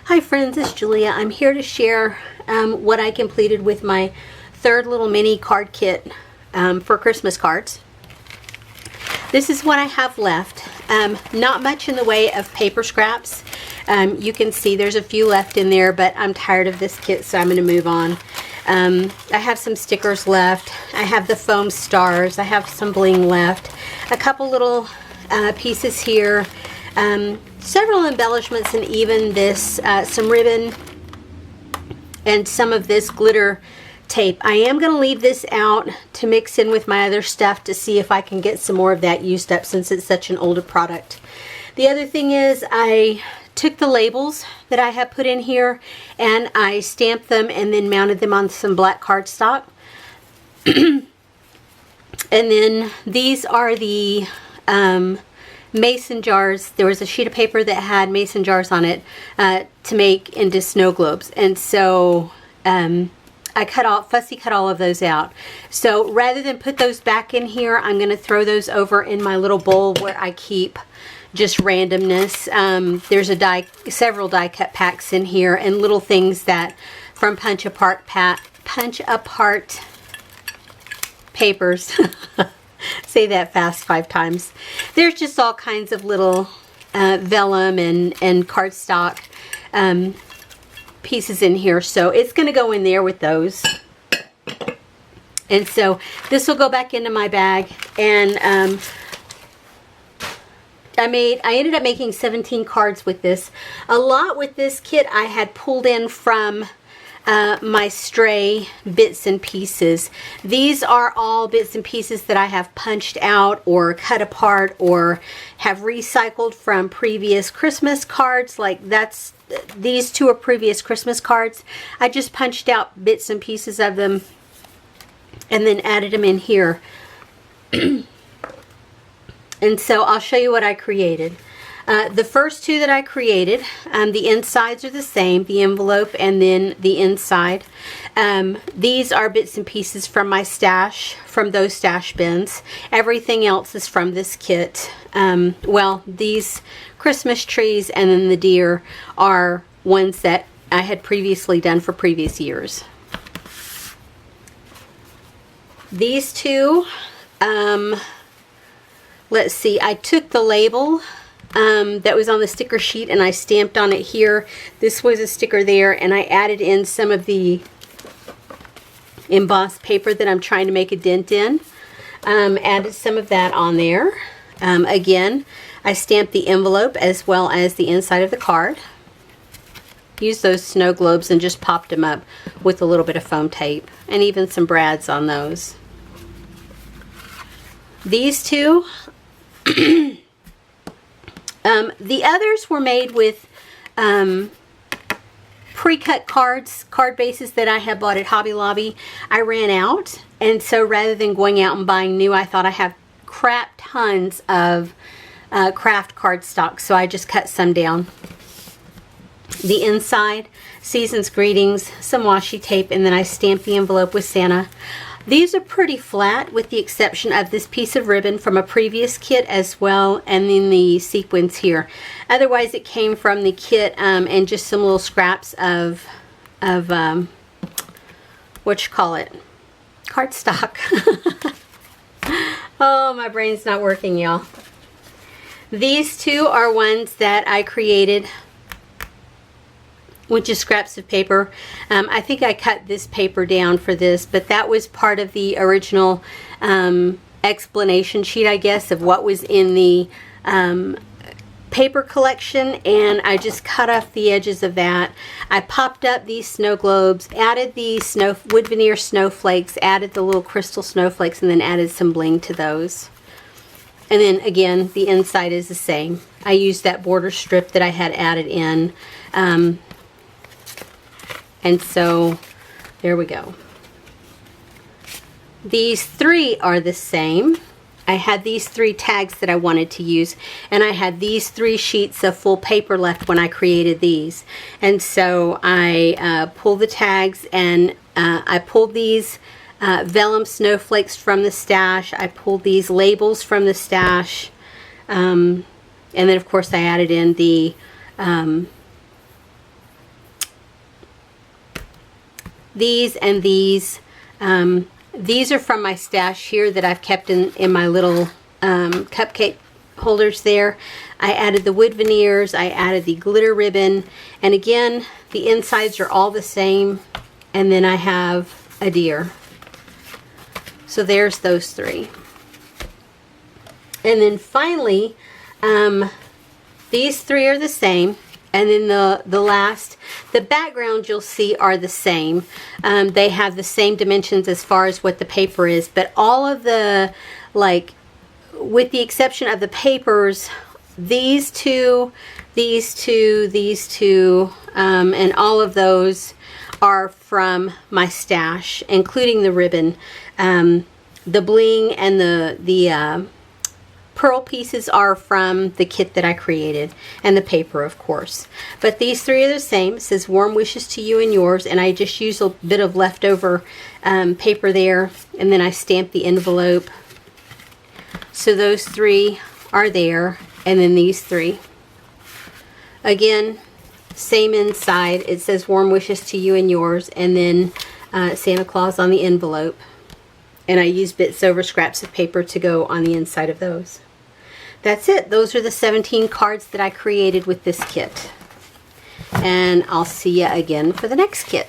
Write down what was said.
Hi friends, it's Julia. I'm here to share what I completed with my third little mini card kit for Christmas cards. This is what I have left. Not much in the way of paper scraps. You can see there's a few left in there, but I'm tired of this kit, so I'm going to move on. I have some stickers left. I have the foam stars. I have some bling left. A couple little pieces here. Several embellishments, and even this some ribbon and some of this glitter tape. I am going to leave this out to mix in with my other stuff to see if I can get some more of that used up, since it's such an older product. The other thing is, I took the labels that I have put in here and I stamped them and then mounted them on some black cardstock. And then these are the mason jars. There was a sheet of paper that had mason jars on it to make into snow globes, and so I fussy cut all of those out. So rather than put those back in here, I'm going to throw those over in my little bowl where I keep just randomness. There's several die cut packs in here and little things that from punch apart papers. Say that fast 5 times. There's just all kinds of little vellum and cardstock pieces in here, so it's going to go in there with those. And so this will go back into my bag. And I ended up making 17 cards with this. A lot with this kit I had pulled in from my stray bits and pieces. These are all bits and pieces that I have punched out or cut apart or have recycled from previous Christmas cards. Like these two are previous Christmas cards. I just punched out bits and pieces of them and then added them in here. And so I'll show you what I created. The first two that I created, the insides are the same, the envelope and then the inside. These are bits and pieces from my stash, from those stash bins. Everything else is from this kit. Well, these Christmas trees and then the deer are ones that I had previously done for previous years. These two, let's see, I took the label that was on the sticker sheet and I stamped on it here. This was a sticker there, and I added in some of the embossed paper that I'm trying to make a dent in. Added some of that on there. Again, I stamped the envelope as well as the inside of the card. Used those snow globes and just popped them up with a little bit of foam tape, and even some brads on those. These two, the others were made with pre-cut card bases that I had bought at Hobby Lobby. I ran out, and so rather than going out and buying new, I thought I have crap tons of craft cardstock, so I just cut some down. The inside, Season's Greetings, some washi tape, and then I stamped the envelope with Santa. These are pretty flat, with the exception of this piece of ribbon from a previous kit as well, and then the sequins here. Otherwise, it came from the kit and just some little scraps of what you call it, cardstock. Oh, my brain's not working, y'all. These two are ones that I created with just scraps of paper. I think I cut this paper down for this, but that was part of the original explanation sheet, I guess, of what was in the paper collection, and I just cut off the edges of that. I popped up these snow globes, added the wood veneer snowflakes, added the little crystal snowflakes, and then added some bling to those. And then again, the inside is the same. I used that border strip that I had added in. And so there we go. These three are the same. I had these 3 tags that I wanted to use, and I had these 3 sheets of full paper left when I created these. And so I pulled the tags, and I pulled these vellum snowflakes from the stash. I pulled these labels from the stash. And then of course I added in the these and these. These are from my stash here that I've kept in my little cupcake holders there. I added the wood veneers, I added the glitter ribbon, and again, the insides are all the same, and then I have a deer. So there's those three. And then finally, these three are the same. And then the background you'll see are the same. They have the same dimensions as far as what the paper is. But all of the, like, with the exception of the papers, these two, these two, these two, and all of those are from my stash, including the ribbon. The bling and the pearl pieces are from the kit that I created, and the paper, of course. But these three are the same. It says warm wishes to you and yours, and I just use a bit of leftover paper there, and then I stamp the envelope. So those three are there, and then these three. Again, same inside. It says warm wishes to you and yours, and then Santa Claus on the envelope. And I use bits over scraps of paper to go on the inside of those. That's it. Those are the 17 cards that I created with this kit. And I'll see you again for the next kit.